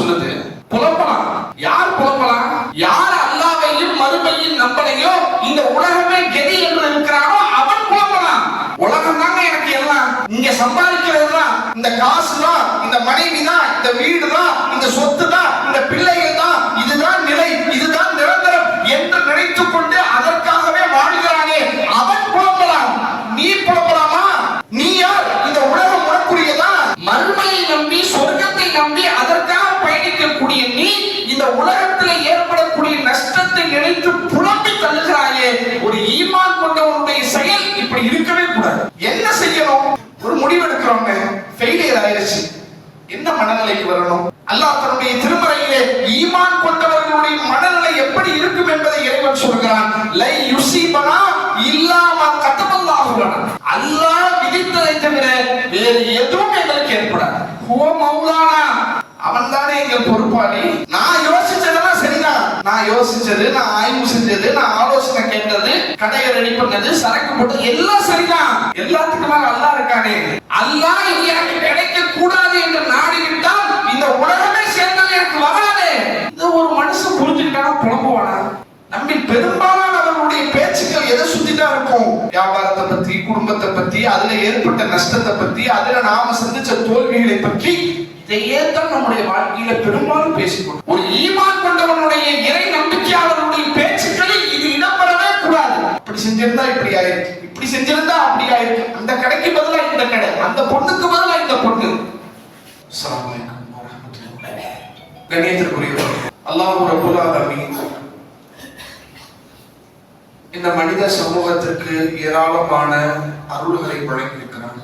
சொல்லுது, புலம்பலாம். யார் புலம்பலாம்? யார் அல்லாஹ்வையும் மறுமையும் நம்பலையோ, இந்த உலகமே கெதி என்று இருக்கிறானோ அவன் புலம்பலாம். உலகம் தாங்க எனக்கு எல்லாம், இங்க சம்பாதிக்கிறது தான், இந்த காசு தான், இந்த மனைவி தான், இந்த வீடு தான், இந்த சொத்து தான், இந்த பிள்ளைகள் தான், இதுதான் நிலை, இதுதான் நிரந்தரம் என்று நினைத்துக் கொண்டு அதற்காகவே வாழ்கிறானே அவன் புலம்பலாம். நீ புலம்பலாமா? நீ யார்? இந்த உலகம் உனக்குரியதா? மறுமையை நம்பி சொர்க்கத்தை நம்பி அதற்காக பயணிக்கக்கூடிய நீ இந்த உலகத்தில் ஏற்படக்கூடிய நஷ்டத்தை நினைத்து புலம்பி தள்ளுகிறாயே. ஒரு ஈமான் கொண்டவனுடைய செயல் இப்படி இருக்கவே கூடாது. என்ன செய்யணும்? ஒரு முடிவெடுக்கிறோம், ஃபெயிலியர் ஆயிடுச்சு, என்ன மனநிலைக்கு வரணும்? அல்லாஹ் தன்னுடைய திருமறையிலே ஈமான் கொண்டவர்களுடைய மனநிலை எப்படி இருக்கும் என்பதை இறைவன் சொல்கிறான். லை யுஸீபனா இல்லா மா கதபல்லாஹு லனா. அல்லாஹ் விதித்ததை தவிர வேறு எதுவும் எங்களுக்கு ஏற்படாது. ஹுவ மௌலானா, அவன் தானே எங்கள் பொறுப்பாளி. நான் யோசிச்சதெல்லாம் சரிதான், நான் யோசிச்சது, நான் ஆய்வு செஞ்சது, நான் ஆலோசனை கேட்டது, கடையை ரெடி பண்ணது, சரக்கு போட்டது எல்லாம் சரிதான். எல்லாத்துக்கும் மேல அல்லாஹ் இருக்கானே. அல்லாஹ் எனக்கு கிடைக்க கூடாது என்று நாடிவிட்டால் இந்த உலகமே சேர்ந்தால் எனக்கு வராது. இது ஒரு மனுஷன் புரிஞ்சுக்கிட்டானா புலம்புவானா? நம்ம பெரும்பாலானவர்களுடைய பேச்சுக்கள் எதை சுத்திதான் இருக்கும்? வியாபாரத்தை பத்தி, குடும்பத்தை பத்தி, அதுல ஏற்பட்ட நஷ்டத்தை பத்தி, அதுல நாம சந்திச்ச தோல்விகளை பற்றி, இதையே தான் நம்முடைய வாழ்க்கையில பெரும்பாலும் பேசிக்கொள்ளும். ஒரு ஈமான் கொண்டவனுடைய இறை நம்பிக்கையாளர்களுடைய பேச்சுக்களில் இது இடம்பெறவே கூடாது. இப்படி செஞ்சிருந்தா இப்படி ஆயிருக்கு, இப்படி செஞ்சிருந்தா அப்படி ஆயிருக்கு, அந்த கடைக்கு பதிலா இந்த கடை, அந்த பொண்ணுக்கு பதிலா இந்த பொண்ணு. அஸ்ஸலாமு அலைக்கும் வரஹ்மத்துல்லாஹி. கண்ணியத்திற்குரியவர்களே, அல்லாஹ் ரப்பல் ஆலமீன் இந்த மனித சமூகத்திற்கு ஏராளமான அருள்களை வழங்கியிருக்கிறார்.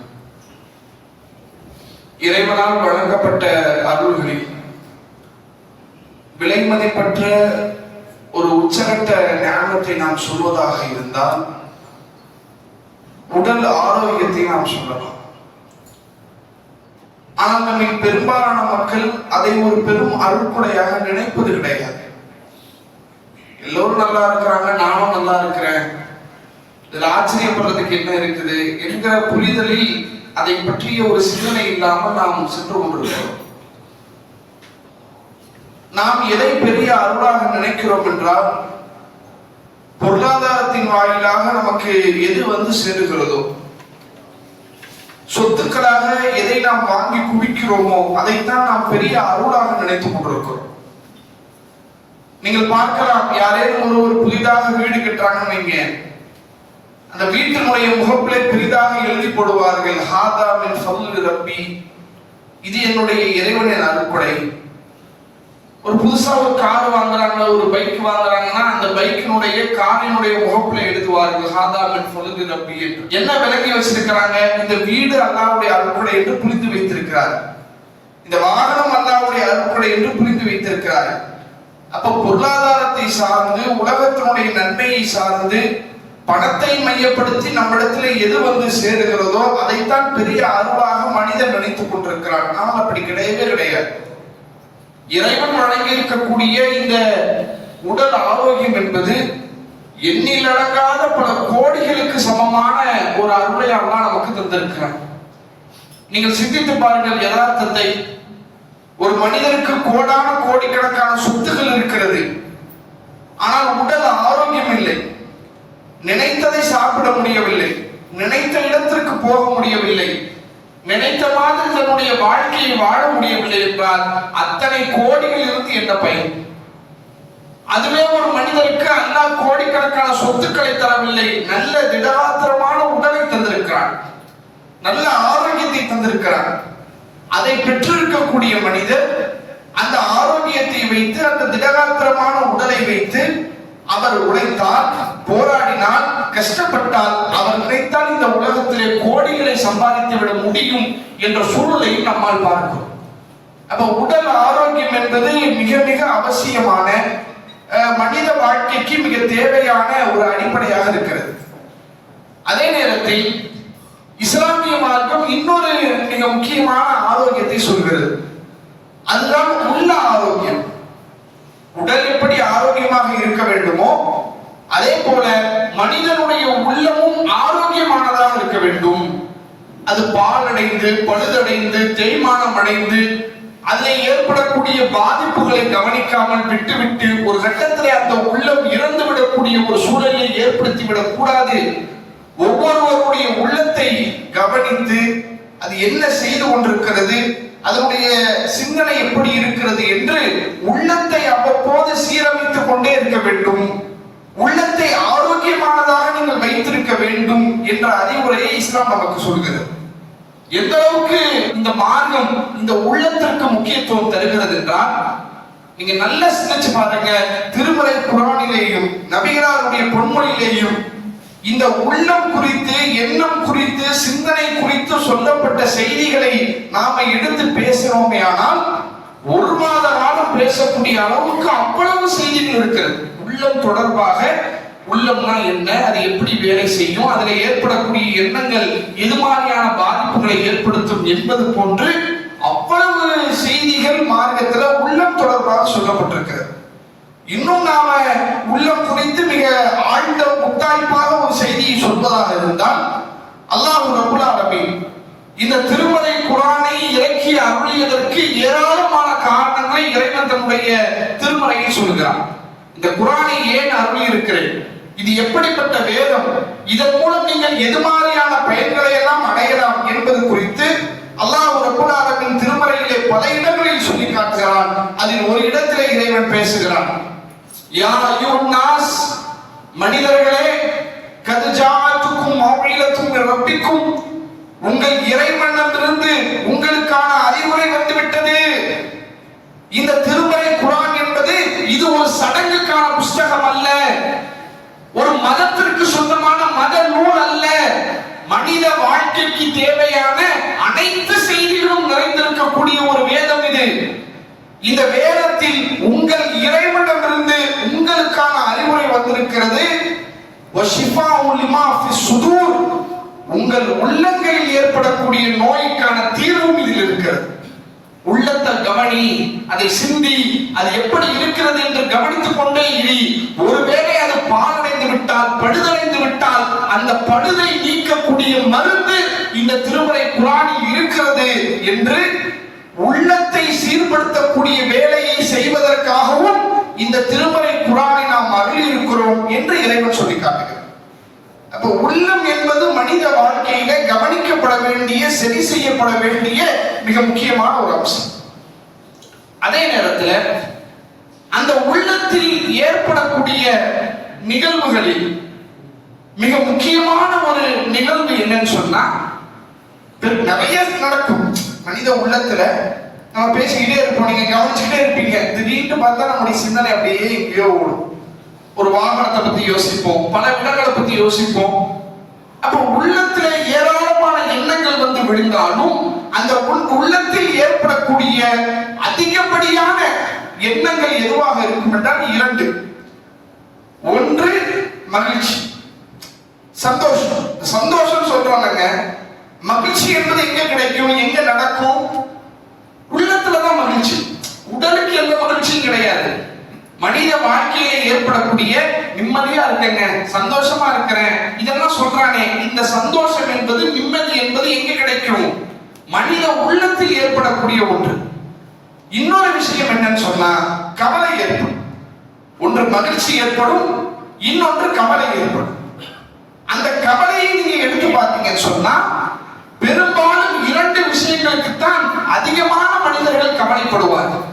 இறைவனால் வழங்கப்பட்ட அருள்களில் விலை மதிப்பற்ற ஒரு உச்சகட்ட ஞானத்தை நாம் சொல்வதாக இருந்தால் உடல் ஆரோக்கியத்தை நாம் சொல்லலாம். ஆனால் நம்ம பெரும்பாலான மக்கள் அதை ஒரு பெரும் அருள்கொடையாக நினைப்பது கிடையாது. எல்லோரும் நல்லா இருக்கிறாங்க, நானும் நல்லா இருக்கிறேன், இதுல ஆச்சரியப்படுறதுக்கு என்ன இருக்குது என்கிற புரிதலில் அதை பற்றிய ஒரு சிந்தனை இல்லாமல் நாம் சென்று கொண்டிருக்கிறோம். நாம் எதை பெரிய அருளாக நினைக்கிறோம் என்றால், பொருளாதாரத்தின் வாயிலாக நமக்கு எது வந்து சேருகிறதோ, சொத்துக்களாக எதை நாம் வாங்கி குவிக்கிறோமோ அதைத்தான் நாம் பெரிய அருளாக நினைத்துக் கொண்டிருக்கிறோம். நீங்கள் பார்க்கலாம், யாரேனும் ஒருவர் புதிதாக வீடு கட்டுறாங்கன்னு வைங்க, அந்த வீட்டினுடைய முகப்பிலே பெரிதாக எழுதி போடுவார்கள், ஹாதா மின் ஃபضل ரப்பி, இது என்னுடைய இறைவனின் அருள்கொடை. ஒரு புதுசா ஒரு கார் வாங்குறாங்க, ஒரு பைக் வாங்குறாங்கன்னா அந்த பைக்கினுடைய காரினுடைய முகப்பிலே எழுதுவார்கள், ஹாதா மின் ஃபضل ரப்பி என்று. என்ன விளக்கி வச்சிருக்கிறாங்க? இந்த வீடு அல்லாஹ்வுடைய அருள்கொடை என்று புரிந்து வைத்திருக்கிறார், இந்த வாகனம் அல்லாஹ்வுடைய அருள்கொடை என்று புரிந்து வைத்திருக்கிறார். அப்ப பொருளாதாரத்தை சார்ந்து, உலகத்தினுடைய நன்மையை சார்ந்து, பணத்தை மையப்படுத்தி நம்மிடத்துல எது வந்து சேருகிறதோ அதைத்தான் பெரிய அருளாக மனிதன் நினைத்துக் கொண்டிருக்கிறான். ஆனால் அப்படி கிடையவே கிடையாது. இறைவன் வழங்கி இருக்கக்கூடிய இந்த உடல் ஆரோக்கியம் என்பது எண்ணிலடங்காத பல கோடிகளுக்கு சமமான ஒரு அருளை அல்லாஹ் நமக்கு தந்திருக்கிறான். நீங்கள் சிந்தித்து பாருங்கள் யதார்த்தத்தை. ஒரு மனிதனுக்கு கோடான கோடிக்கணக்கான சொத்துகள் இருக்கிறது, ஆனால் உடல் ஆரோக்கியம் இல்லை, நினைத்ததை சாப்பிட முடியவில்லை, நினைத்த இடத்திற்கு போக முடியவில்லை, நினைத்த மாதிரி தன்னுடைய வாழ்க்கையை வாழ முடியவில்லை என்றால் அத்தனை கோடிகள் இருந்து என்ன பயன்? அதுவே ஒரு மனிதனுக்கு அல்லாஹ் கோடிக்கணக்கான சொத்துக்களை தரவில்லை, நல்ல திடகாத்திரமான உடலை தந்திருக்கிறான், நல்ல ஆரோக்கியத்தை தந்திருக்கிறான். அதை பெற்றிருக்கக்கூடிய மனிதர் அந்த ஆரோக்கியத்தை வைத்து, அந்த திடகாத்திரமான உடலை வைத்து அவர் உழைத்தால், போராடினால், கஷ்டப்பட்டால், அவர் நினைத்தால் இந்த உலகத்திலே கோடிகளை சம்பாதித்து விட முடியும் என்ற சூழலை நம்மால் பார்க்கிறோம். அப்ப உடல் ஆரோக்கியம் என்பது மிக மிக அவசியமான, மனித வாழ்க்கைக்கு மிக தேவையான ஒரு அடிப்படையாக இருக்கிறது. அதே நேரத்தில் இஸ்லாமிய மார்க்கம் இன்னொரு மிக முக்கியமான ஆரோக்கியத்தை சொல்கிறது. அதுதான் உள்ள ஆரோக்கியம். உடல் எப்படி ஆரோக்கியமாக இருக்க வேண்டுமோ அதே போல மனிதனுடைய உள்ளமும் ஆரோக்கியமானதாக இருக்க வேண்டும். அது பாலடைந்து, பழுதடைந்து, தேய்மானம் அடைந்து, அதில் ஏற்படக்கூடிய பாதிப்புகளை கவனிக்காமல் விட்டுவிட்டு ஒரு கட்டத்தில் அந்த உள்ளம் இறந்து விடக்கூடிய ஒரு சூழலை ஏற்படுத்தி விடக் கூடாது. ஒவ்வொருவருடைய உள்ளத்தை கவனித்து அது என்ன செய்து கொண்டிருக்கிறது, அதனுடைய சிந்தனை எப்படி இருக்கிறது என்று உள்ளத்தை அவ்வப்போது சீரமைத்துக் கொண்டே இருக்க வேண்டும். உள்ளத்தை ஆரோக்கியமானதாக நீங்கள் வைத்திருக்க வேண்டும் என்ற அறிவுரையை இஸ்லாம் நமக்கு சொல்கிறது. எந்த அளவுக்கு இந்த மார்க்கம் இந்த உள்ளத்திற்கு முக்கியத்துவம் தருகிறது என்றால், நீங்க நல்லா சிந்திச்சு பாருங்க. திருமறை குர்ஆனிலேயும் நபிகளாருடைய பொன்மொழியிலேயும் இந்த உள்ளம் குறித்து, எண்ணம் குறித்து, சிந்தனை குறித்து சொல்லப்பட்ட செய்திகளை நாம எடுத்து பேசுறோமே ஆனால் ஒரு மாத காலம் பேசக்கூடிய அளவுக்கு அவ்வளவு செய்திகள் இருக்கிறது உள்ளம் தொடர்பாக. உள்ளம்னா என்ன, அது எப்படி வேலை செய்யும், அதில் ஏற்படக்கூடிய எண்ணங்கள் எது மாதிரியான பாதிப்புகளை ஏற்படுத்தும் என்பது போன்று அவ்வளவு செய்திகள் மார்க்கத்தில் உள்ளம் தொடர்பாக சொல்லப்பட்டிருக்கிறது. இன்னும் நாம உள்ளம் குறித்து மிக ஆழ்ந்த முத்தாய்ப்பாக ஒரு செய்தியை சொல்வதாக இருந்தால், அல்லாஹ் ரப்பல் ஆலமீன் இந்த திருமறை குர்ஆனை இறக்கி அருளியதற்கு ஏராளமான காரணங்களை இறைவன் தன்னுடைய திருமறையை சொல்கிறான். இந்த குர்ஆனை ஏன் அருளி இருக்கிறேன், இது எப்படிப்பட்ட வேதம், இதன் மூலம் நீங்கள் எது மாதிரியான பயன்களை எல்லாம் அடையலாம் என்பது குறித்து அல்லாஹ் ரப்பல் ஆலமீன் திருமறையிலே பல இடங்களில் சொல்லி காட்டுகிறான். அதில் ஒரு இடத்திலே இறைவன் பேசுகிறான். யா அய்யுஹன் நாஸ், மனிதர்களே, கத் ஜாஅத்துக்கும் மௌஇலத்தும் மின் ரப்பிக்கும், உங்கள் இறைவனிடமிருந்து உங்களுக்கான அறிவுரை வந்துவிட்டது. இந்த திருமறை குர்ஆன் என்பது இது ஒரு சடங்குக்கான புஸ்தகம் அல்ல, ஒரு மதத்திற்கு சொந்தமான மத நூல் அல்ல. மனித வாழ்க்கைக்கு தேவையான அனைத்து செய்திகளும் நிறைந்திருக்கக்கூடிய ஒரு வேதம் இது. இந்த வேதத்தில் உங்கள் இறைவனிடமிருந்து உங்களுக்கான அறிவுரை வந்திருக்கிறது. வஷிஃபாஉல் லிமா ஃபிஸ் சுதூர், உங்கள் உள்ளங்களில் ஏற்படக்கூடிய நோய்க்கான தீர்வும் இதில் இருக்கிறது. உள்ளத்தை கவனி, அதை சிந்தி, அது எப்படி இருக்கிறது என்று கவனித்துக் கொண்டே இரு. ஒருவேளை அது பாழடைந்து விட்டால், பழுதடைந்து விட்டால், அந்த பழுதை நீக்கக்கூடிய மருந்து இந்த திருமறை குர்ஆனில் இருக்கிறது என்று உள்ளத்தை சீர்படுத்தக்கூடிய வேலையை செய்வதற்காகவும் இந்த திருமறை குர்ஆனை நாம் அருளி இருக்கிறோம் என்று இறைவன் சொல்லி காட்டுகிறார். அப்ப உள்ளம் என்பது மனித வாழ்க்கையில கவனிக்கப்பட வேண்டிய, சரி செய்யப்பட வேண்டிய மிக முக்கியமான ஒரு அம்சம். அதே நேரத்தில் அந்த உள்ளத்தில் ஏற்படக்கூடிய நிகழ்வுகளில் மிக முக்கியமான ஒரு நிகழ்வு என்னன்னு சொன்னா, நிறைய நடக்கும் மனித உள்ளத்துல. நம்ம பேசிக்கிட்டே இருப்போம், நீங்க கவனிச்சுக்கிட்டே இருப்பீங்க. திடீர்னு பார்த்தா நம்முடைய சிந்தனை அப்படியே எங்கேயோ ஓடும். ஒரு வாகனத்தை பத்தி யோசிப்போம், பல இடங்களை பத்தி யோசிப்போம். அப்ப உள்ளத்துல ஏராளமான எண்ணங்கள் வந்து விழுந்தாலும் அந்த உள்ளத்தில் ஏற்படக்கூடிய அதிகப்படியான எண்ணங்கள் எதுவாக இருக்கும் என்றால் இரண்டு. ஒன்று மகிழ்ச்சி, சந்தோஷம். சந்தோஷம் சொல்றாங்க, மகிழ்ச்சி என்பது எங்க கிடைக்கும், எங்க நடக்கும்? உள்ளத்துலதான் மகிழ்ச்சி. உடலுக்கு எந்த மகிழ்ச்சியும் கிடையாது. மனித வாழ்க்கையிலே ஏற்படக்கூடிய நிம்மதியா இருக்கேங்க, சந்தோஷமா இருக்கிறேன், இதெல்லாம் சொல்றானே, இந்த சந்தோஷம் என்பது, நிம்மதி என்பது எங்க கிடைக்கும்? மனித உள்ளத்தில் ஏற்படக்கூடிய ஒன்று. இன்னொரு விஷயம் என்னன்னு சொன்னா, கவலை ஏற்படும். ஒன்று மகிழ்ச்சி ஏற்படும், இன்னொன்று கவலை ஏற்படும். அந்த கவலையை நீங்க எடுத்து பார்த்தீங்கன்னு சொன்னா, பெரும்பாலும் இரண்டு விஷயங்களுக்குத்தான் அதிகமான மனிதர்கள் கவலைப்படுவார்கள்.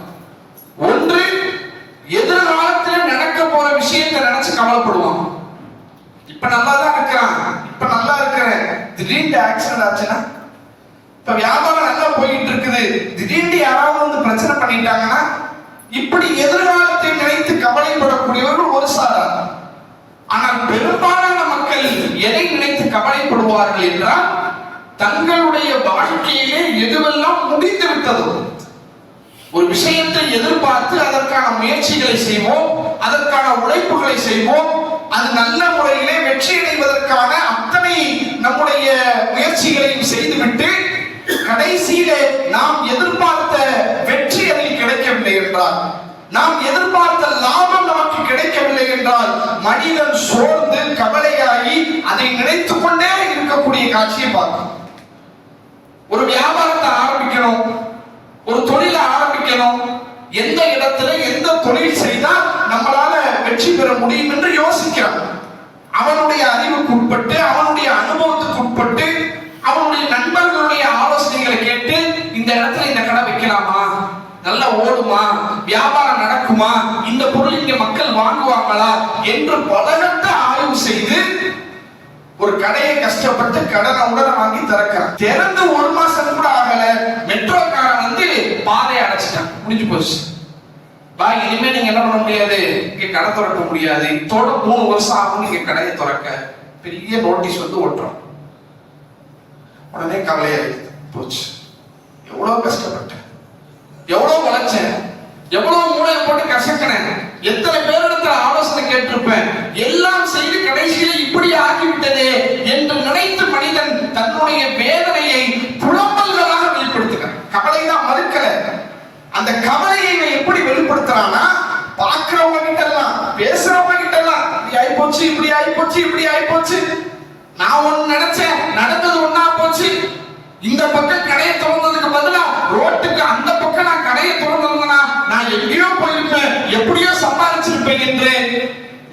ஒன்று, எதிர்காலத்தில் நடக்க போற விஷயத்தை நினைச்சு கவலைப்படுவான். இப்ப நல்லா தான் இருக்கிறான், இப்ப நல்லா இருக்கிறேன், திடீர்னு ஆக்சிடென்ட் ஆச்சுன்னா, இப்ப வியாபாரம் நல்லா போயிட்டு இருக்குது, திடீர்னு யாராவது வந்து பிரச்சனை பண்ணிட்டாங்கன்னா, இப்படி எதிர்காலத்தை நினைத்து கவலைப்படக்கூடியவர்கள் ஒரு சாரார். ஆனால் பெரும்பாலான மக்கள் எதை நினைத்து கவலைப்படுவார்கள் என்றால், தங்களுடைய வாழ்க்கையிலே எதுவெல்லாம் முடிந்து விட்டதோ, ஒரு விஷயத்தை எதிர்பார்த்து அதற்கான முயற்சிகளை செய்வோம், அதற்கான உழைப்புகளை செய்வோம், அது நல்ல முறையிலே வெற்றி அடைவதற்கான அத்தனை நம்முடைய முயற்சிகளையும் செய்துவிட்டு கடைசியிலே நாம் எதிர்பார்த்த வெற்றி அதில் கிடைக்கவில்லை என்றால், நாம் எதிர்பார்த்த லாபம் நமக்கு கிடைக்கவில்லை என்றால், மனிதன் சோர்ந்து கவலையாகி அதை நினைத்துக் கொண்டே இருக்கக்கூடிய காட்சியை பார்க்கணும். ஒரு வியாபாரத்தை ஆரம்பிக்கணும், ஒரு தொழிலை ஆரம்பிக்கணும், சம்பாதிக்கணும், எந்த இடத்துல எந்த தொழில் செய்தால் நம்மளால வெற்றி பெற முடியும் என்று யோசிக்கிறான். அவனுடைய அறிவுக்கு உட்பட்டு, அவனுடைய அனுபவத்துக்கு உட்பட்டு, அவனுடைய நண்பர்களுடைய ஆலோசனைகளை கேட்டு இந்த இடத்துல இந்த கடை வைக்கலாமா, நல்லா ஓடுமா, வியாபாரம் நடக்குமா, இந்த பொருள் இங்க மக்கள் வாங்குவாங்களா என்று பலகட்ட ஆய்வு செய்து ஒரு கடையை கஷ்டப்பட்டு கடனை உடனே வாங்கி திறக்கிறான். திறந்து 1 மாசம் கூட ஆகல, மெட்ரோக்காரன் வந்து பாதையை அடைச்சிட்டான். முடிஞ்சு போச்சு. இனிமே நீங்க என்ன பண்ண முடியாது, இங்க கடை திறக்க முடியாது, இதோட 3 வருஷம் ஆகும் நீங்க கடையை திறக்க. பெரிய நோட்டீஸ் வந்து ஓட்டுறோம். உடனே கவலையாயிடுது. போச்சு. எவ்வளவு கஷ்டப்பட்டேன், எவ்வளவு வளைச்சேன், எவ்வளவு மூளையை போட்டு கசக்கினேன், எத்தனை பேரிடத்துல ஆலோசனை கேட்டிருப்பேன், எல்லாம் செய்து கடைசியில் இப்படி ஆகிவிட்டதே என்று நினைத்து மனிதன் தன்னுடைய வேதனையை புலம்பல்களாக வெளிப்படுத்துகிறான். கவலை தான் மறுக்கல. அந்த கவலையை எப்படி வெளிப்படுத்துறானா, பார்க்கிறவங்க கிட்ட எல்லாம், பேசுறவங்க கிட்ட எல்லாம், இப்படி ஆயிப்போச்சு, இப்படி ஆயிப்போச்சு, இப்படி ஆயிப்போச்சு, நான் ஒண்ணு நினைச்சேன், நடந்தது ஒண்ணா போச்சு, இந்த பக்கம் கடையை திறந்ததுக்கு பதிலா ரோட்டுக்கு அந்த பக்கம் நான் கடையை திறந்திருந்தேனா நான் எங்கேயோ போயிருப்பேன், எப்படியோ சம்பாதிச்சிருப்பேன் என்று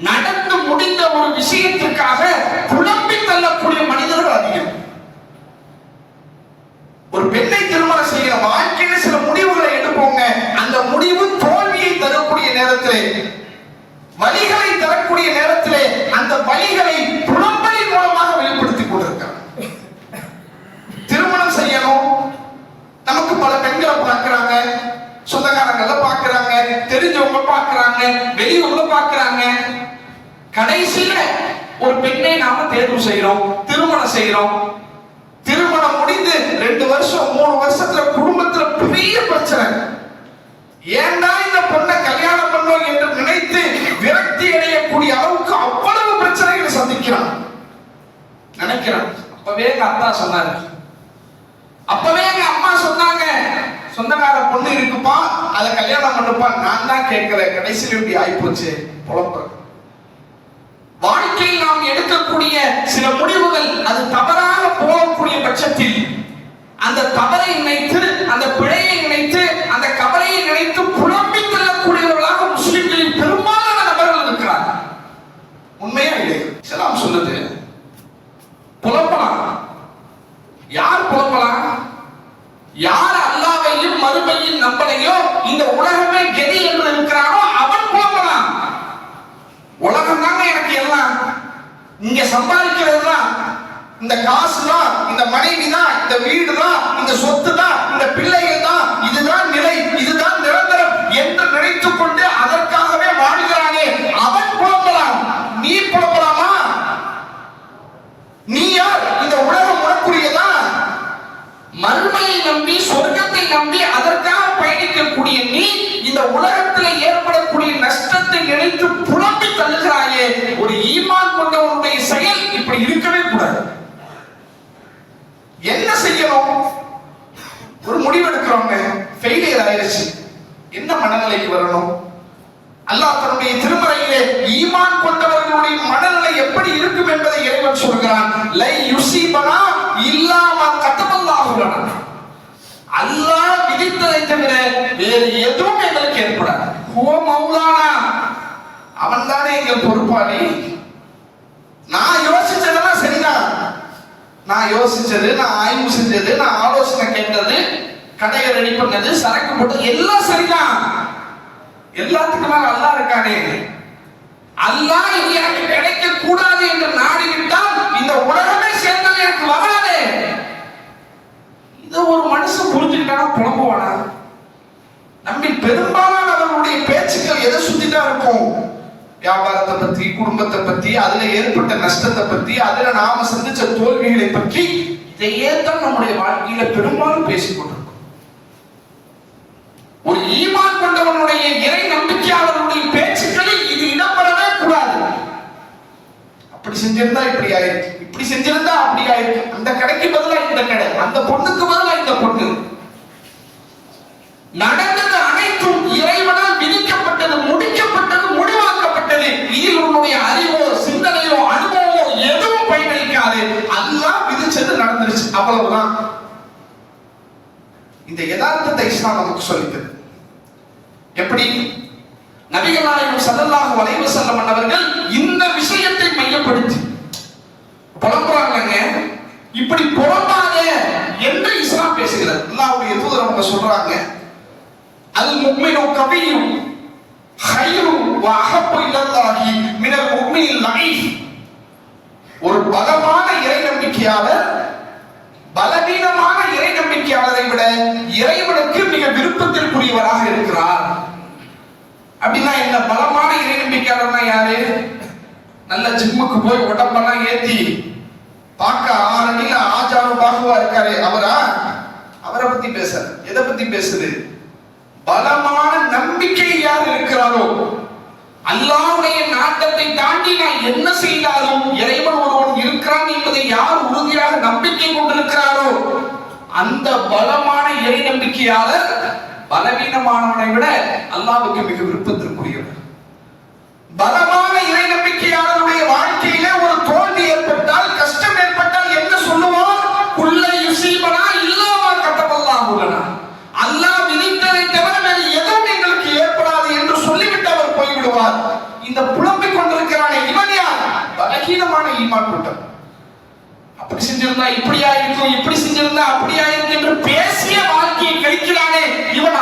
நடந்து முடிந்த ஒரு விஷயத்திற்காக புலம்பி தள்ளக்கூடிய மனிதர்கள் அதிகம். ஒரு பெண்ணை திருமணம் செய்கிற வாழ்க்கையில சில முடிவுகளை எடுப்போங்க. அந்த முடிவு தோல்வியை தரக்கூடிய நேரத்திலே, வலிகளை தரக்கூடிய நேரத்திலே, அந்த வலிகளை புலம்பலின் மூலமாக வெளிப்படுத்திக் கொண்டிருக்கிறார். திருமணம் செய்யணும், நமக்கு பல பெண்களை பார்க்கிறாங்க, சொந்தக்காரங்கள பார்க்கிறாங்க, தெரிஞ்சவங்க பார்க்கிறாங்க, வெளியூர்ல பார்க்கிறாங்க. கடைசியில ஒரு பெண்ணை நாம தேர்வு செய்யறோம், திருமணம் செய்யறோம். திருமணம் முடிந்து 2 வருஷம் 3 வருஷத்துல குடும்பத்துல பெரிய பிரச்சனை. ஏன்டா இந்த பொண்ணை கல்யாணம் பண்ணோம் என்று நினைத்து விரக்தி அடையக்கூடிய அளவுக்கு அவ்வளவு பிரச்சனைகளை சந்திக்கிறான் நினைக்கிறான். அப்பவே எங்க அத்தா சொன்னாரு, அப்பவே எங்க அம்மா சொன்னாங்க, சொந்தக்கார பொண்ணு இருக்குப்பா, அதை கல்யாணம் பண்ணுப்பா. நான் தான் கேட்கல, கடைசியில் இப்படி ஆயிப்போச்சு. புலம்புற வாழ்க்கையில் நாம் எடுக்கக்கூடிய சில முடிவுகள் அது தவறாக போகக்கூடிய பட்சத்தில் அந்த தவறை நினைத்து, அந்த பிழையை நினைத்து, அந்த கவலையை நினைத்து புலம்பி தள்ளக்கூடியவர்களாக முஸ்லிம்களில் பெரும்பாலான நபர்கள் இருக்கிறார்கள். உண்மையா இல்லை? இஸ்லாம் சொல்லுது புலம்பலாம். யார் புலம்பலாம்? யார் அல்லாஹ்வையும் மறுமையும் நம்பலையோ, இந்த உலகமே கெதி என்று இருக்கிறானோ அவன் புலம்பலாம். உலகம் தாங்க எனக்கு எல்லாம், இங்க சம்பாதிக்கிறது தான், இந்த காசு தான், இந்த மனைவி தான், இந்த வீடு தான், இந்த சொத்து தான், இந்த பிள்ளைகள் தான், இதுதான் நிலை, இதுதான் நிரந்தரம் என்று நினைத்துக் கொண்டு அதற்காகவே வாழ்கிறானே அவன் புலம்பலாம். நீ புலம்பலாமா? நீ யார்? இந்த உலகம் உனக்குரியதா? மறுமையை நம்பி, சொர்க்கத்தை நம்பி அதற்காக பயணிக்கக்கூடிய நீ இந்த உலகத்தில் ஏற்படக்கூடிய நஷ்டத்தை நினைத்து புலம்பி தள்ளுகிறாயே. ஒரு ஈமான் கொண்டவனுடைய செயல் இப்படி இருக்கவே கூடாது. என்ன செய்யணும்? ஒரு முடிவு எடுக்கிறோங்க, ஃபெயிலியர் ஆயிடுச்சு, என்ன மனநிலைக்கு வரணும்? அல்லாஹ் தன்னுடைய திருமறையிலே ஈமான் கொண்டவர்களுடைய மனநிலை எப்படி இருக்கும் என்பதை இறைவன் சொல்கிறான். லை யுஸீபனா இல்லா மா கதபல்லாஹு லனா. அல்லாஹ் விதித்ததை தவிர வேறு எதுவும் எங்களுக்கு ஏற்படாது. ஹுவ மௌலானா, அவன் தானே எங்கள் பொறுப்பாளி. நான் யோசிச்சதெல்லாம் சரிதான், நான் யோசிச்சது, நான் ஆய்வு செஞ்சது, நான் ஆலோசனை கேட்டது, கடையை ரெடி பண்ணது, சரக்கு போட்டது எல்லாம் சரிதான். எல்லாத்துக்கும் மேல அல்லாஹ் இருக்கானே. அல்லாஹ் இது எனக்கு கிடைக்க கூடாது என்று நாடிவிட்டால் இந்த உலகமே சேர்ந்தது எனக்கு வராது. இதை ஒரு மனுஷன் புரிஞ்சுக்கிட்டானா புலம்புவானா? நம்ம பெரும்பாலானவர்களுடைய பேச்சுக்கள் எதை சுத்திதான் இருக்கும்? வியாபாரத்தை பத்தி, குடும்பத்தை பத்தி, அதுல ஏற்பட்ட நஷ்டத்தை பத்தி, அதுல நாம சந்திச்ச தோல்விகளை பற்றி, இதையே தான் நம்முடைய வாழ்க்கையில பெரும்பாலும் பேசிக்கொண்டிருக்கோம். ஒரு ஈமான் கொண்டவனுடைய இறை நம்பிக்கையாளருடைய பேச்சுக்களில் இது இடம்பெறவே கூடாது. அப்படி செஞ்சிருந்தா இப்படி ஆயிருக்கு, இப்படி செஞ்சிருந்தா அப்படி ஆயிருக்கு, அந்த கடைக்கு பதிலா இந்த கடை, அந்த பொண்ணுக்கு பதிலா இந்த பொண்ணு. நடந்தது அனைத்தும் இறைவனால் விதிக்கப்பட்டது, முடிக்கப்பட்டது, முடிவாக்கப்பட்டது. இதில் உன்னுடைய அறிவோ, சிந்தனையோ, அனுபவமோ எதுவும் பயனளிக்காது. அல்லாஹ் விதிச்சது நடந்துருச்சு, அவ்வளவுதான். இந்த யதார்த்தத்தை இஸ்லாம் நமக்கு சொல்லித்தது. எப்படி? நபிகள் நாயகம் ஸல்லல்லாஹு அலைஹி வஸல்லம் அவர்கள் இந்த விஷயத்தை மையப்படுத்தி புலம்புறாங்க. இப்படி புலம்பாத என்று இஸ்லாம் பேசுகிறது. அல்லாஹ்வுடைய தூதர் அவங்க சொல்றாங்க, அல் முஃமினு கவியும் ஹைரு வ அஹப்பு இலல்லாஹி மினல் முஃமினில் லஈஃப். ஒரு பலமான இறை நம்பிக்கையாளர் பலவீனமான இறை நம்பிக்கையாளரை விட இறைவனுக்கு மிக விருப்பத்திற்குரியவராக இருக்கிறார். அப்படின்னா என்ன? பலமான இறை நம்பிக்கையாளர்னா யாரு? நல்ல ஜிம்முக்கு போய் உடம்பெல்லாம் ஏத்தி பார்க்க 6 அடியில ஆஜாரும் பாகுவா இருக்காரு அவரா? அவரை பத்தி பேசுற. எதை பத்தி பேசுது? பலமான நம்பிக்கை யார் இருக்கிறாரோ, அல்லாஹ்வுடைய நாட்டத்தை தாண்டி நான் என்ன செய்தாலும் இறைவன் ஒருவன் இருக்கிறான் என்பதை யார் உறுதியாக நம்பிக்கை கொண்டிருக்கிறாரோ அந்த பலமான இறை நம்பிக்கையாளர் பலவீனமானவனை விட அல்லாஹ்வுக்கு மிக விருப்பத்திற்குரியவர். பலமான இறை நம்பிக்கையாளருடைய வாழ்க்கையில ஒரு தோல்வி ஏற்பட்டால், கஷ்டம் ஏற்பட்டால் என்ன சொல்லுவார்? குல்ல யுஸீபனா இல்லா மா கதபல்லாஹு லனா. அல்லாஹ் விதித்ததை தவிர வேறு எதுவும் எங்களுக்கு ஏற்படாது என்று சொல்லிவிட்டு அவர் போய்விடுவார். இந்த புலம்பிக் கொண்டிருக்கிறானே இவன் யார்? பலகீனமான ஈமான் கொண்டவன். அப்படி செஞ்சிருந்தா இப்படியா இருக்கும், இப்படி செஞ்சிருந்தா அப்படியா இருக்கும் என்று பேசிய வாழ்க்கையை கழிக்கிறானே இவன்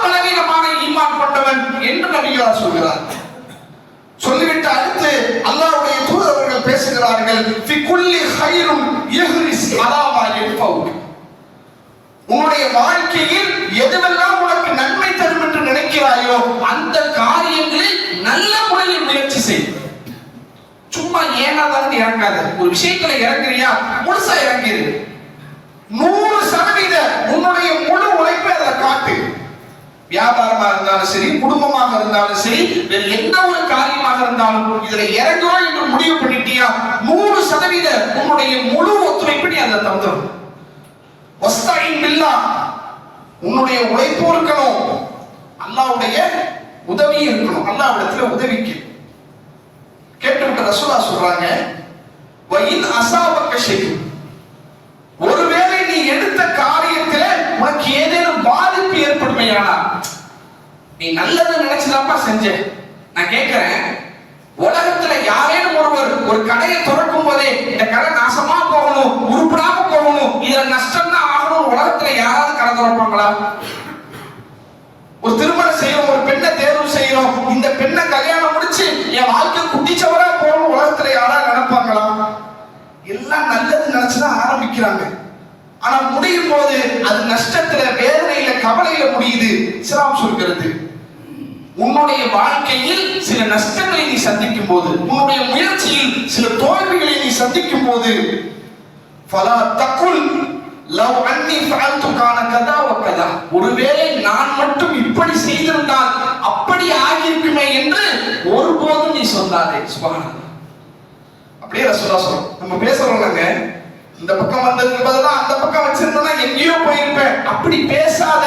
பலவீனமான ஈமான் கொண்டவன் என்று நபிகளார் சொல்கிறார். சொல்லிவிட்டு அடுத்து அல்லாஹ்வுடைய தூதர் அவர்கள் பேசுகிறார்கள், ஃபி குல்லி கைரும் யஹ்ரிஸ் அலா மா யன்ஃபவுக். உன்னுடைய வாழ்க்கையில் எதுவெல்லாம் உனக்கு நன்மை தரும் என்று நினைக்கிறாயோ அந்த காரியங்களில் நல்ல முறையில் முயற்சி செய். சும்மா ஏனாதான் இறங்காத. ஒரு விஷயத்துல இறங்குறியா, முழுசா இறங்கிரு. 100% உன்னுடைய முழு உழைப்பை அதில் காட்டு. வியாபாரமா இருந்தாலும் சரி, குடும்பமாக இருந்தாலும் சரி, வேறு எந்த ஒரு காரியமாக இருந்தாலும் இதுல இறங்குறோம் என்று முடிவு பண்ணிட்டியா 100% உன்னுடைய முழு ஒத்துழைப்பு நீ அதை தந்துடும். வஸ்தாயின் பில்லாஹ், உன்னுடைய உழைப்பு இருக்கணும், அல்லாஹ்வுடைய உதவி இருக்கணும். அல்லாஹ்விடத்துல உதவிக்கு கேட்டுவிட்ட ரசூலா சொல்றாங்க, வயின் அஸாபக ஷைء, ஒருவேளை நீ எடுத்த காரியத்துல உனக்கு ஏதேனும் பாதிப்பு ஏற்படுமையானா, நீ நல்லது நினைச்சுதாப்பா செஞ்ச. நான் கேட்கிறேன், உலகத்துல யாரேனும் ஒருவர் ஒரு கடையை திறக்கும் போதே இந்த கடை நாசமா போகணும், உருப்படாம போகணும், இதுல நஷ்டம் தான் ஆகணும், உலகத்துல யாராவது கடை திறப்பாங்களா? ஒரு திருமணம் செய்யறோம், ஒரு பெண்ணை தேர்வு செய்யறோம், இந்த பெண்ணை கல்யாணம் முடிச்சு என் வாழ்க்கை குட்டிச்சவரா போகணும் உலகத்துல யாராவது நினைப்பாங்களா? எல்லாம் நல்லது நினைச்சுதான் ஆரம்பிக்கிறாங்க. ஆனா முடியும் போது அது நஷ்டத்துல, வேதனையில, கவலையில முடியுது. இஸ்லாம் சொல்கிறது, உன்னுடைய வாழ்க்கையில் சில நஷ்டங்களை நீ சந்திக்கும் போது, உன்னுடைய முயற்சியில் சில தோல்விகளை நீ சந்திக்கும் போது, ஃபலா தகுல் லவ் அன்னி ஃபஅல்து கான கதா வ கதா, ஒருவேளை நான் மட்டும் இப்படி செய்திருந்தால் அப்படி ஆகியிருக்குமே என்று ஒருபோதும் நீ சொல்லாதே. சுப்ஹானல்லாஹ். அப்படியே ரசூலுல்லாஹ் சொல்றாங்க. நம்ம பேசுறோம்லங்க, இந்த பக்கம் வந்ததுக்கு பதிலா அந்த பக்கம் வச்சிருந்தா எங்கேயோ போயிருப்பேன், அப்படி பேசாத.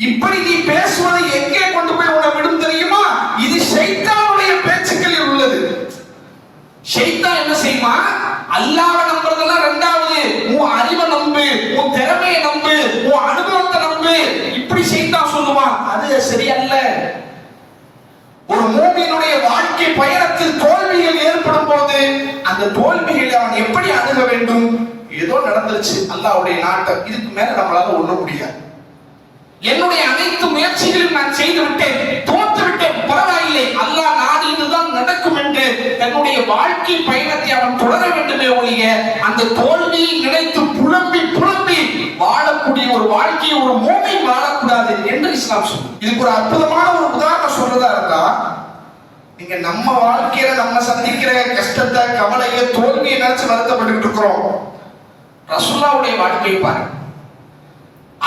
இப்படி நீ பேசுவது எங்கே கொண்டு போய் உன்னை விடும் தெரியுமா? இது ஷைத்தானுடைய பேச்சுக்களில் உள்ளது. ஷைத்தான் என்ன செய்யுமா? அல்லாஹ்வை நம்புறதெல்லாம் இரண்டாவது, உன் அறிவை நம்பு, உன் திறமையை நம்பு, உன் அனுபவத்தை நம்பு, இப்படி ஷைத்தான் சொல்லுவான். அது சரியல்ல. ஒரு மூமினுடைய வாழ்க்கை பயணத்தில் தோல்விகள் ஏற்படும் போது அந்த தோல்விகளை அவன் எப்படி அணுக வேண்டும்? ஏதோ நடந்துருச்சு, அல்லாஹ்வுடைய நாட்டம், இதுக்கு மேல நம்மளால ஒண்ண முடியாது. என்னுடைய அனைத்து முயற்சிகளையும் நான் செய்து விட்டேன், தோற்று விட்டேன், பரவாயில்லை, அல்லாஹ் நாடியதுதான் நடக்கும் என்று தன்னுடைய வாழ்க்கை பயணத்தை அவன் தொடர வேண்டுமே ஒழிய அந்த தோல்வியை நினைத்து புலம்பி புலம்பி வாழக்கூடிய ஒரு வாழ்க்கையை ஒரு மூமின் வாழக்கூடாது என்று இஸ்லாம் சொல்லுது. இதுக்கு ஒரு அற்புதமான ஒரு உதாரணம் சொல்றதா இருந்தா, நீங்க நம்ம வாழ்க்கையில நம்ம சந்திக்கிற கஷ்டத்தை, கவலையை, தோல்வியை நினைச்சு வருத்தப்பட்டு இருக்கிறோம். ரசூலுல்லாஹ்வுடைய வாழ்க்கையை பாருங்க.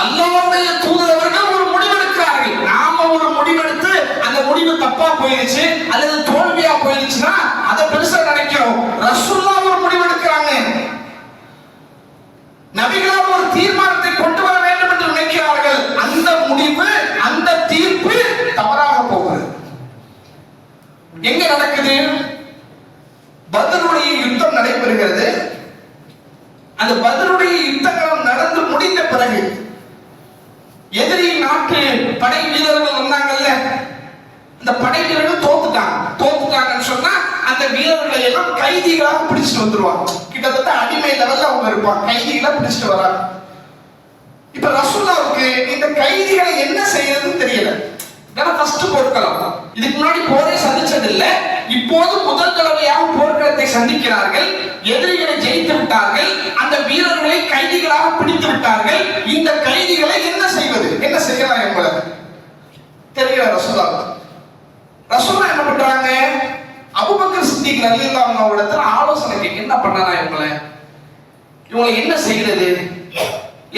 அல்லாஹ்வுடைய தூதர் அவர்கள் ஒரு முடிவெடுக்கிறார்கள். நாம ஒரு முடிவெடுத்து அந்த முடிவு தப்பா போயிருச்சு அல்லது தோல்வியா போயிருச்சுன்னா அதை பெருசா நினைக்கிறோம். ரசூலுல்லாஹ் ஒரு முடிவெடுக்கிறாங்க. நபிகளார் ஒரு தீர்மானத்தை கொண்டு வர வேண்டும் என்று நினைக்கிறார்கள். அந்த முடிவு, அந்த தீர்ப்பு தவறாக போகிறது. எங்க நடக்குது? பத்ருடைய யுத்தம் நடைபெறுகிறது. அந்த பத்ருடைய யுத்தங்கள் நடந்து முடிந்த பிறகு எதிரி நாட்டு படை வீரர்கள் இந்த படை வீரர்கள் தோத்துட்டாங்கன்னு சொன்னா அந்த வீரர்களை எல்லாம் கைதிகளாக பிடிச்சிட்டு வந்துருவாங்க. கிட்டத்தட்ட அடிமை லெவல்ல அவங்க இருப்பாங்க, கைதிகளை பிடிச்சிட்டு வராங்க. இப்ப ரசூலுல்லாஹ்வுக்கு இந்த கைதிகளை என்ன செய்யறதுன்னு தெரியல. இதெல்லாம் ஃபர்ஸ்ட் போர்க்களம். இதுக்கு முன்னாடி போரே சந்திச்சது இல்ல. இப்போது முதல் தடவையாக போர்க்களத்தை சந்திக்கிறார்கள். எதிரிகளை ஜெயித்து விட்டார்கள். அந்த வீரர்களை கைதிகளாக பிடித்து விட்டார்கள். இந்த கைதிகளை என்ன செய்வது, என்ன செய்யலாம் என்பது தெரியல ரசூலுல்லாஹ். ரசூலுல்லாஹ் என்ன பண்றாங்க, அபூபக்கர் சித்திக் ரலியல்லாஹு அன்ஹு இடத்துல ஆலோசனை கேட்க என்ன பண்ணனா, இவங்களை என்ன செய்யறது,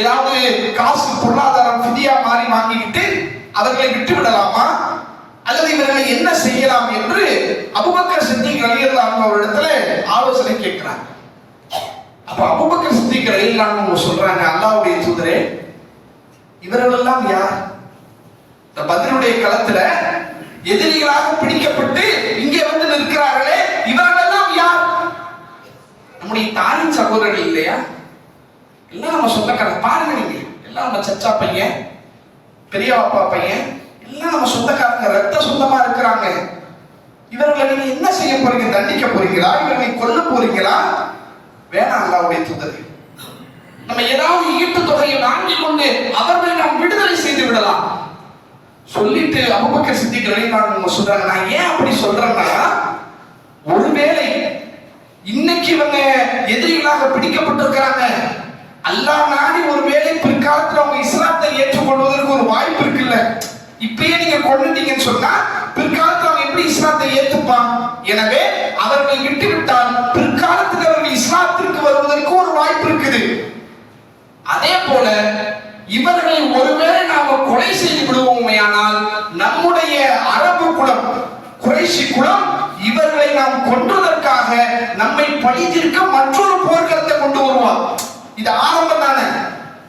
ஏதாவது காசு பொருளாதாரம் ஃபிதியா மாதிரி வாங்கிக்கிட்டு அவர்களை விட்டு விடலாமா அல்லது இவர்களை என்ன செய்யலாம் என்று அபூபக்கர் சித்திக் ரலியல்லாஹு அன்ஹு இடத்துல ஆலோசனை கேட்கிறாங்க. அப்ப அபூபக்கர் சித்திக் ரலியல்லாஹு அன்ஹு சொல்றாங்க, அல்லாஹ்வுடைய தூதரே, இவர்கள் எல்லாம் யார்? இந்த பத்ருடைய களத்துல எதிரிகளாக பிடிக்கப்பட்டு இங்கே வந்து நிற்கிறார்களே, இவர்கள் எல்லாம் யார்? நம்முடைய தாயின் சகோதரர்கள் இல்லையா? எல்லாம் நம்ம சொந்தக்காரங்க. பாருங்க, நீங்க எல்லாம் நம்ம சச்சா பையன், பெரிய அப்பா பையன், எல்லாம் நம்ம சொந்தக்காரங்க, ரத்த சொந்தமா இருக்கிறாங்க. இவர்களை நீங்க என்ன செய்ய போறீங்க? தண்டிக்க போறீங்களா? இவர்களை கொல்ல போறீங்களா? வேணாம் அல்லாஹ்வுடைய தூதரே, நம்ம ஏதாவது ஈட்டு தொகையை வாங்கி கொண்டு அவர்களை நாம் விடுதலை செய்து விடலாம் சொல்லிட்டு அபூபக்கர் சித்திக் ரலியல்லாஹு அன்ஹு சொல்றாங்க. நான் ஏன் அப்படி சொல்றேன்னா, ஒருவேளை இன்னைக்கு இவங்க எதிரிகளாக பிடிக்கப்பட்டிருக்கிறாங்க, அல்லாஹ் நாடி ஒருவேளை பிற்காலத்தில் அவங்க இஸ்லாத்தை ஏற்றுக்கொள்வதற்கு ஒரு வாய்ப்பு இருக்குல்ல. இப்பயே நீங்க கொண்டுட்டீங்கன்னு சொன்னா பிற்காலத்தில் அவங்க எப்படி இஸ்லாத்தை ஏற்றுப்பான்? எனவே அவர்களை விட்டுவிட்டால் பிற்காலத்தில் அவர்கள் இஸ்லாத்திற்கு வருவதற்கு ஒரு வாய்ப்பு இருக்குது. அதே போல இவர்களை ஒருவேளை நாம கொலை செய்து விடுவோமேயானால் நம்முடைய அரபு குலம், குறைஷி குலம், இவர்களை நாம் கொன்றதற்காக நம்மை பழி தீர்க்க மற்றொரு போர்க்களத்தை கொண்டு வருவார். இது ஆரம்பம் தானே.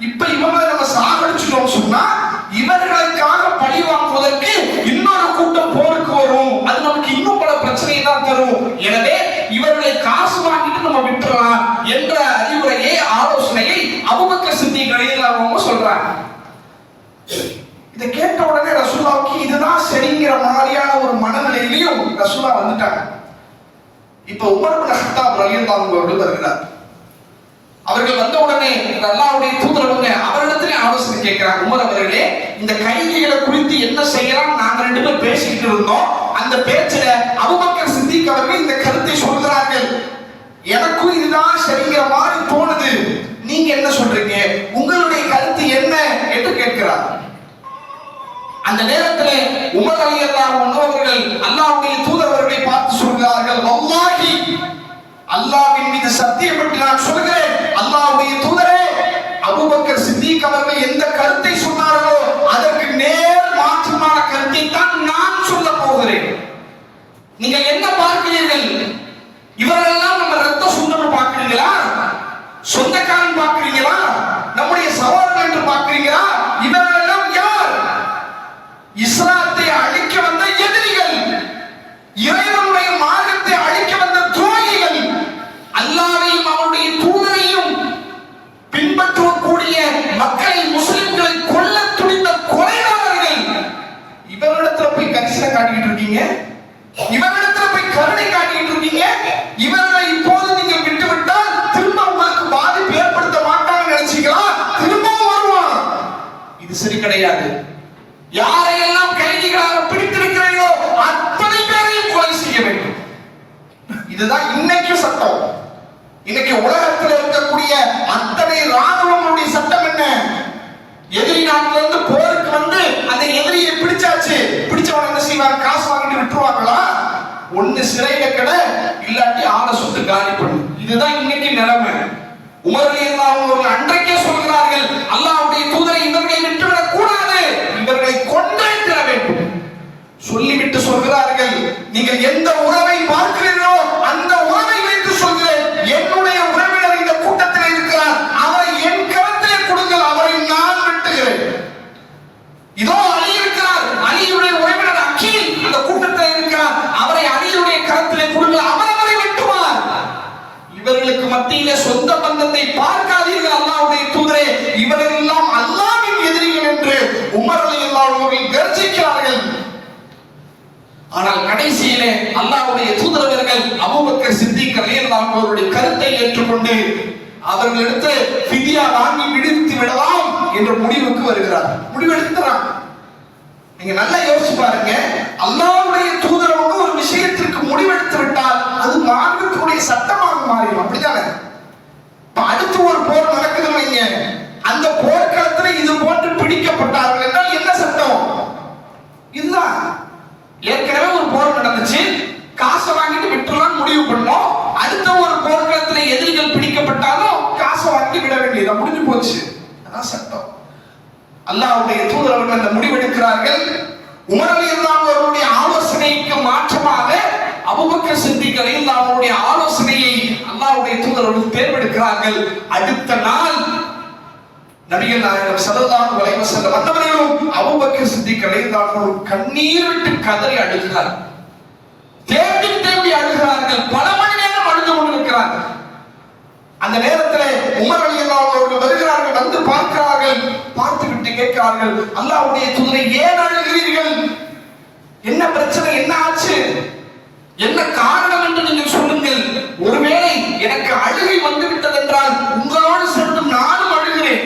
இப்ப இவங்களை நம்ம சாகடிச்சிட்டோம் சொன்னா இவர்களுக்காக பழி வாங்குவதற்கு இன்னொரு கூட்டம் போருக்கு வரும். அது நமக்கு இன்னும் பல பிரச்சனையை தான் தரும். எனவே இவர்களை காசு வாங்கிட்டு நம்ம விட்டுறலாம் என்ற அறிவுரையை, ஆலோசனையை அபூபக்கர் சித்திக் ரலியல்லாஹு அன்ஹு சொல்றாங்க. இதை கேட்ட உடனே ரசூலுல்லாஹ்வுக்கு இதுதான் சரிங்கிற மாதிரியான ஒரு மனநிலையிலையும் ரசூலுல்லாஹ் வந்துட்டாங்க. இப்ப உமர் இப்னு கத்தாப் ரலியல்லாஹு அன்ஹு அவர்கள் வருகிறார். அவர்கள் வந்த உடனே அல்லாஹ்வுடைய தூதரவங்க அவரிடத்திலே ஆலோசனை கேட்கிறாங்க. உமர் அவர்களே, இந்த கைதிகளை குறித்து என்ன செய்யலாம் நாங்க ரெண்டு பேரும் பேசிக்கிட்டு இருந்தோம். அந்த பேச்சுல அபூபக்கர் சித்திக் அவர்கள் இந்த கருத்தை சொல்கிறார்கள். எனக்கும் இதுதான் சரிங்கிற மாதிரி தோணுது. நீங்க என்ன சொல்றீங்க? உங்களுடைய கருத்து என்ன என்று கேட்கிறார். அந்த நேரத்திலே உமர் ரலியல்லாஹு அன்ஹு அவர்கள் அல்லாஹ்வுடைய தூதர் அவர்களை பார்த்து சொல்கிறார்கள், வல்லாஹி, அல்லாஹ்வின் மீது சத்தியப்பட்டு நான் சொல்கிறேன், அல்லாஹ்வுடைய தூதரே, அபூபக்கர் சித்திக் அவர்கள் எந்த கருத்தை சொன்னார்களோ அதற்கு நேர் மாற்றமான கருத்தை தான் நான் சொல்ல போகிறேன். நீங்கள் என்ன பார்க்கிறீர்கள்? இவரெல்லாம் நம்ம ரத்த சொந்தம் பார்க்கிறீங்களா? சொந்தக்காரன் பார்க்கிறீங்களா? நம்முடைய சகோதரர்கள் என்று பார்க்கிறீங்களா? இவரெல்லாம் யார்? இஸ்லாத்தை அழிக்க வந்த எதிரிகள், இறைவனுடைய மார்க்கத்தை அழிக்க வந்த துரோகிகள், அல்லாஹ்வையும் அவருடைய தூதரையும் பின்பற்றக்கூடிய மக்களை, முஸ்லிம்களை கொல்ல துணிந்த கொலைகாரர்கள். இவரிடத்துல போய் கரிசனை காட்டிக்கிட்டு இருக்கீங்க, இவரிடத்துல போய் கருணை காட்டிக்கிட்டு இருக்கீங்க. இவர்களை இப்போது நீங்க விட்டுவிட்டால் திரும்ப உங்களுக்கு பாதிப்பு ஏற்படுத்த மாட்டாங்கன்னு நினைச்சீங்களா? திரும்பவும் வருவான். இது சரி கிடையாது. யாரையெல்லாம் கைதிகளாக பிடித்திருக்கிறீர்களோ அத்தனை பேரையும் கொலை செய்ய வேண்டும். இதுதான் இன்னைக்கு சட்டம். இன்னைக்கு உலகத்தில் இருக்கக்கூடிய அத்தனை ராணுவங்களுடைய சட்டம் என்ன? எதிரி நாட்டில இருந்து போருக்கு வந்து அந்த எதிரியை பிடிச்சாச்சு, பிடிச்சவன் என்ன செய்வாங்க? காசு வாங்கிட்டு விட்டுருவாங்களா? ஒண்ணு சிறையில கடை, இல்லாட்டி ஆளை சுட்டு காலி பண்ணு. இதுதான் இன்னைக்கு நிலைமை. உமர் ரலியல்லாஹு அன்ஹு அவர்கள் அன்றைக்கே சொல்கிறார்கள், அல்லாஹ்வுடைய தூதரை இவர்களை விட்டுவிடக் கூடாது, இவர்களை கொன்றே தீர வேண்டும் சொல்லிவிட்டு சொல்கிறார்கள், நீங்கள் எந்த உறவை பார்க்கிறீர்களோ அந்த உறவை வைத்து சொல்கிறேன், என்னுடைய உறவினர் இந்த கூட்டத்தில் இருக்கிறார், அவரை என் கரத்திலே கொடுங்கள், அவரை நான் வெட்டுகிறேன். இதோ அலி இருக்கிறார், அலியுடைய உறவினர் அக்கீல் அந்த கூட்டத்தில் இருக்கிறார், அவரை அலியுடைய கரத்திலே கொடுங்கள், அவரை வெட்டுவார். இவர்களுக்கு மத்தியிலே சொந்த பந்தத்தை பார்க்காதீர்கள் அல்லாஹ்வுடைய தூதரே, இவர்கள் எல்லாம் அல்லாஹ்வின் எதிரிகள் என்று உமர் ரலியல்லாஹு அன்ஹு அவர்கள் கர்ஜிக்கிறார்கள். கடைசியிலே அல்லாஹ்வுடைய தூதரவர்கள் அபூபக்கர் சித்திக் ரலியல்லாஹு அன்ஹு அவருடைய கருத்தை ஏற்றுக்கொண்டு அவர்களிடத்து ஃபிதியா வாங்கி விடுவித்து விடலாம் என்ற முடிவுக்கு வருகிறார். முடிவெடுக்கிறார். நீங்க நல்லா யோசிச்சு பாருங்க, அல்லாஹ்வுடைய தூதரவங்க ஒரு விஷயத்திற்கு முடிவெடுத்து விட்டால் அது மார்க்கத்துடைய சட்டமாக மாறிடும். அப்படிதானே? அடுத்து ஒரு போர் நடக்குதுன்னு வைங்க, அந்த போர்க்களத்தில் இது போன்று பிடிக்கப்பட்டார்கள் என்றால் என்ன சட்டம்? இதுதான். ஏற்கனவே ஒரு போர் நடந்துச்சு, காசை வாங்கிட்டு விட்டுலாம் முடிவு பண்ணோம். அடுத்த ஒரு போர்க்களத்தில் எதிரிகள் பிடிக்கப்பட்டாலும் காசை வாங்கி விட வேண்டியது முடிஞ்சு போச்சு. அதான் சட்டம். அல்லாஹ்வுடைய தூதர் அவர்கள் அந்த முடிவெடுக்கிறார்கள். உமர் ரலியல்லாஹு அன்ஹு அவருடைய ஆலோசனைக்கு மாற்றமாக அபூபக்கர் சித்திக் ரலியல்லாஹு அன்ஹு அவருடைய ஆலோசனையை அல்லாஹ்வுடைய தூதர் அவர்கள் தேர்ந்தெடுக்கிறார்கள். அடுத்த நாள் நபிகள் நாயகம் ஸல்லல்லாஹு அலைஹி வஸல்லம் வந்தவர்களும் அபூபக்கர் சித்திக் ரலியல்லாஹு அன்ஹு கண்ணீர் விட்டு கதறி அழுகிறார். தேம்பி தேம்பி அழுகிறார்கள். பல மணி நேரம் அழுது கொண்டிருக்கிறார்கள். அந்த நேரத்தில் உமர் ரலியல்லாஹு அன்ஹு அவர்கள் வருகிறார்கள். வந்து பார்க்கிறார்கள். பார்த்து விட்டு கேட்கிறார்கள், அல்லாஹ்வுடைய தூதரை ஏன் அழுகிறீர்கள்? என்ன பிரச்சனை? என்ன ஆச்சு? என்ன காரணம் என்று நீங்கள் சொல்லுங்கள். ஒருவேளை எனக்கு அழுகை வந்து விட்டது என்றால் உங்களோடு சேர்ந்து நானும் அழுகிறேன்.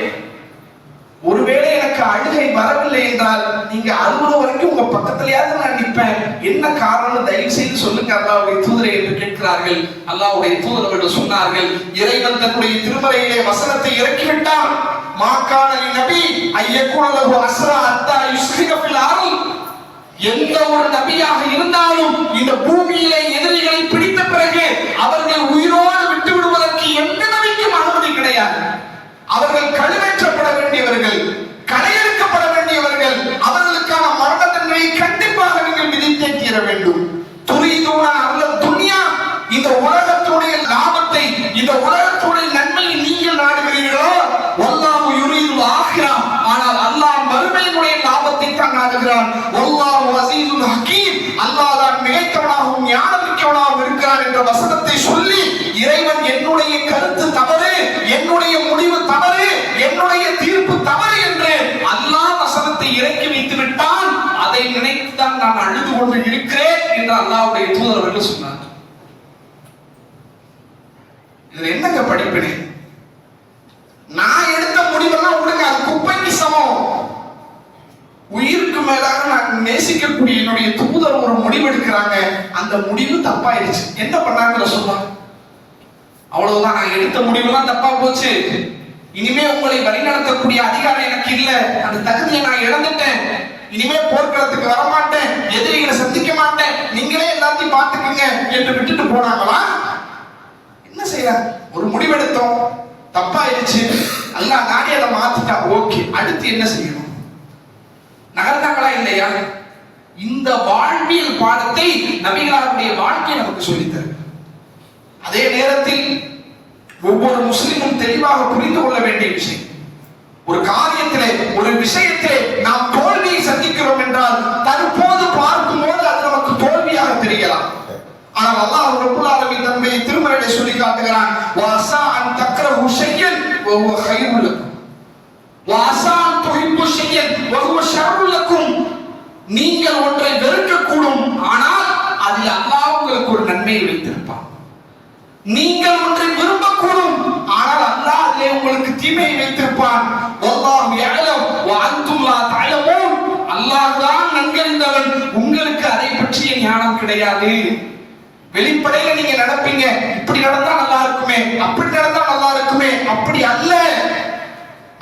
ஒருவேளை எனக்கு அழுகை வரவில்லை என்றால் நீங்க அழுகுற வரைக்கும் உங்க பக்கத்திலேயாவது நான் நிற்பேன். என்ன காரணம் தயவு செய்து சொல்லுங்க அல்லாஹ்வுடைய தூதரை என்று கேட்கிறார்கள். அல்லாஹ்வுடைய தூதர் அவர்கள் சொன்னார்கள், இறைவன் தன்னுடைய திருமறையிலே வசனத்தை இறக்கிவிட்டான். மாகாண நபி ஐயகுன லஹு அஸ்ரா அத்தா யுஸ்ரிக ஃபில் அர்ல். எந்த ஒரு நபியாக இருந்தாலும் இந்த பூமியிலே எதிரிகளை பிடித்த பிறகு அவர்கள் உயிரோடு விட்டு விடுவதற்கு எந்த நபிக்கும் அனுமதி கிடையாது. அவர்கள் கழுவேற்றப்பட வேண்டியவர்கள், கடையெடுக்கப்பட வேண்டியவர்கள். அவர்களுக்கான மரண தண்டனையை கண்டிப்பாக நீங்கள் விதித்தே தீர வேண்டும். துரிதுன அர்லத் துன்யா, இந்த உலகத்துடைய லாபத்தை, இந்த உலகத்துடைய நன்மையை நீங்கள் நாடுகிறீர்களோ, வல்லாஹு யுரீதுல் ஆখিরা, ஆனால் அல்லாஹ் மறுமையினுடைய லாபத்தை தான் நாடுகிறான். வல்லாஹு அஸீஸுல் ஹகீம், அல்லாஹ் தான் மிகைத்தவனாகவும் ஞானமிக்கவனாகவும் இருக்கிறான் என்ற வசனத்தை சொல்லி இறைவன் என்னுடைய கருத்து தவறு, என்னுடைய முடிவு தவறு, என்னுடைய தீர்ப்பு தவறு என்று அல்லாஹ் வசனத்தை இறக்கி வைத்து விட்டான். அதை நினைத்துதான் நான் அழுது கொண்டு இருக்கிறேன் என்று அல்லாஹ்வுடைய தூதர் அவர்கள் சொன்னார். இதுல என்னங்க படிப்பினை? நான் எடுத்த முடிவெல்லாம் விடுங்க, அது குப்பைக்கு சமம். உயிருக்கு மேலாக நான் நேசிக்கக்கூடிய என்னுடைய தூதர் ஒரு முடிவு எடுக்கிறாங்க, அந்த முடிவு தப்பாயிருச்சு. என்ன பண்ணாங்க சொல்லுவாங்க? அவ்வளவுதான், நான் எடுத்த முடிவெல்லாம் தப்பா போச்சு, இனிமே உங்களை வழிநடத்தக்கூடிய அதிகாரம் எனக்கு இல்ல, அந்த தகுதியை நான் இழந்துட்டேன், இனிமே போர்க்களத்துக்கு வரமாட்டேன், எதிரிகளை சந்திக்க மாட்டேன், நீங்களே எல்லாத்தையும் பார்த்துக்குங்க என்று விட்டுட்டு போனாங்களா? என்ன செய்ய? ஒரு முடிவெடுத்தோம், தப்பாயிருச்சு, அல்லாஹ் நாடி அதை மாத்திட்டா, ஓகே, அடுத்து என்ன செய்யணும்? நகர்ந்தாங்களா இல்லையா? இந்த வாழ்வியல் பாடத்தை நபிகளாருடைய வாழ்க்கை நமக்கு சொல்லித்தரு. அதே நேரத்தில் ஒவ்வொரு முஸ்லிமும் தெளிவாக புரிந்து கொள்ள வேண்டிய விஷயம், ஒரு காரியத்திலே, ஒரு விஷயத்திலே நாம் தோல்வியை சந்திக்கிறோம் என்றால் தற்போது பார்க்கும் போது அது நமக்கு தோல்வியாக தெரியலாம். ஆனால் அல்லாஹ் ரப்பல் ஆலமீன் தன்னுடைய திருமறையிலே சொல்லி காட்டுகிறான், வஸா அன் தக்ரஹு ஷையன் வஹுவ கைருல் லக்கும் வஸா அன் துஹிப்பு ஷையன் வஹுவ ஷர்ருல் லக்கும். நீங்கள் ஒன்றை வெறுக்கக்கூடும், ஆனால் அதில் அல்லாஹ் உங்களுக்கு ஒரு நன்மையை வைத்திருப்பான். நீங்கள் ஒன்றை விரும்பக்கூடும், ஆனால் அல்லாஹ் அதிலே உங்களுக்கு தீமையை வைத்திருப்பான். வல்லாஹு யஅலம் வ அன்தும் லா தஅலமூன். அல்லாஹ் தான் நன்கறிந்தவன், உங்களுக்கு அதை பற்றிய ஞானம் கிடையாது. வெளிப்படையில நீங்க நடப்பீங்க, இப்படி நடந்தா நல்லா இருக்குமே, அப்படி நடந்தா நல்லா இருக்குமே, அப்படி அல்ல.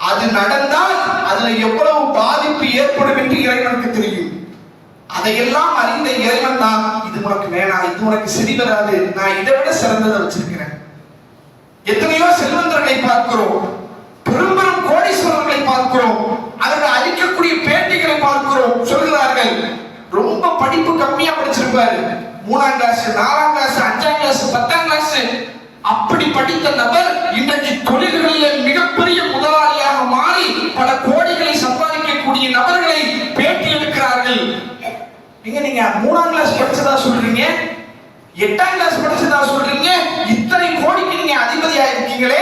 அது நடந்தால் அதுல எவ்வளவு பாதிப்பு ஏற்படும் என்று இறைவனுக்கு தெரியும். அதையெல்லாம் அறிந்த இறைவன் தான், இது உனக்கு வேணாம், இது உனக்கு சரி வராது, நான் இதை விட சிறந்ததை வச்சிருக்கிறேன். எத்தனையோ செல்வந்தர்களை பார்க்கிறோம், பெரும் பெரும் கோடீஸ்வரர்களை பார்க்கிறோம், அவர்கள் அளிக்கக்கூடிய பேட்டிகளை பார்க்கிறோம். சொல்கிறார்கள், ரொம்ப படிப்பு கம்மியா படிச்சிருப்பாரு, 3ஆம் கிளாஸ், 4ஆம் கிளாஸ், 5ஆம் கிளாஸ், 10ஆம் கிளாஸ், அப்படி படித்த நபர் இன்றைக்கு தொழில்களில் மிகப்பெரிய முதலாளியாக மாறி பல கோடிகளை சம்பாதிக்கக்கூடிய நபர்களை பேட்டி எடுக்கிறார்கள். நீங்க 3ஆம் கிளாஸ் படிச்சதா சொல்றீங்க, 8ஆம் கிளாஸ் படிச்சதா சொல்றீங்க, இத்தனை கோடிக்கு நீங்க அதிபதியா இருக்கீங்களே,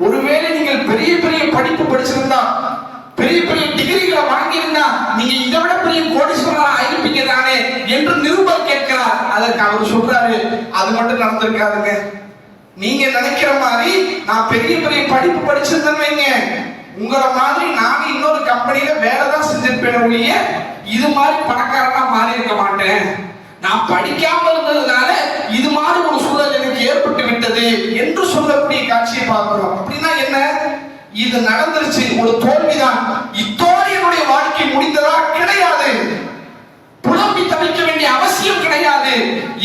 ஒருவேளை நீங்கள் பெரிய பெரிய படிப்பு படிச்சிருந்தா, பெரிய பெரிய டிகிரிகளை வாங்கியிருந்தா நீங்க இதை விட பெரிய கோடீஸ்வரரா ஆயிருப்பீங்க தானே என்று நிருபர் கேட்க அதற்கு அவர் சொல்றாரு, அது மட்டும் நடந்திருக்காதுங்க. நீங்க நினைக்கிற மாதிரி நான் பெரிய பெரிய படிப்பு படிச்சிருந்தேன்னு வைங்க, உங்களை மாதிரி நானும் இன்னொரு கம்பெனியில வேலை தான் செஞ்சிருப்பேன் ஒழிய இது மாதிரி பணக்காரனா மாறி இருக்க மாட்டேன். நான் படிக்காம இருந்ததுனால இது மாதிரி ஒரு சூழல் எனக்கு ஏற்பட்டு விட்டது என்று சொல்லக்கூடிய காட்சியை பார்க்கிறோம். அப்படின்னா என்ன? இது நடந்துருச்சு, ஒரு தோல்விதான். இத்தோடு என்னுடைய வாழ்க்கை முடிந்ததா? கிடையாது. புலம்பி தவிக்க வேண்டிய அவசியம் கிடையாது.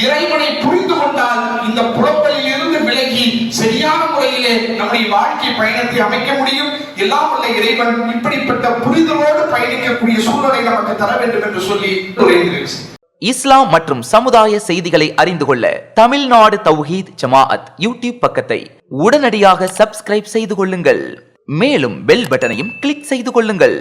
இறைவனை புரிந்து கொண்டால் இந்த புலம்பலில் இருந்து விலகி சரியான முறையிலே நம்முடைய வாழ்க்கை பயணத்தை அமைக்க முடியும். எல்லாம் உள்ள இறைவன் இப்படிப்பட்ட புரிதலோடு பயணிக்கக்கூடிய சூழலை நமக்கு தர வேண்டும் என்று சொல்லி இஸ்லாம் மற்றும் சமுதாய செய்திகளை அறிந்து கொள்ள தமிழ்நாடு தௌஹீத் ஜமாஅத் யூடியூப் பக்கத்தை உடனடியாக சப்ஸ்கிரைப் செய்து கொள்ளுங்கள். மேலும் பெல் பட்டனையும் கிளிக் செய்து கொள்ளுங்கள்.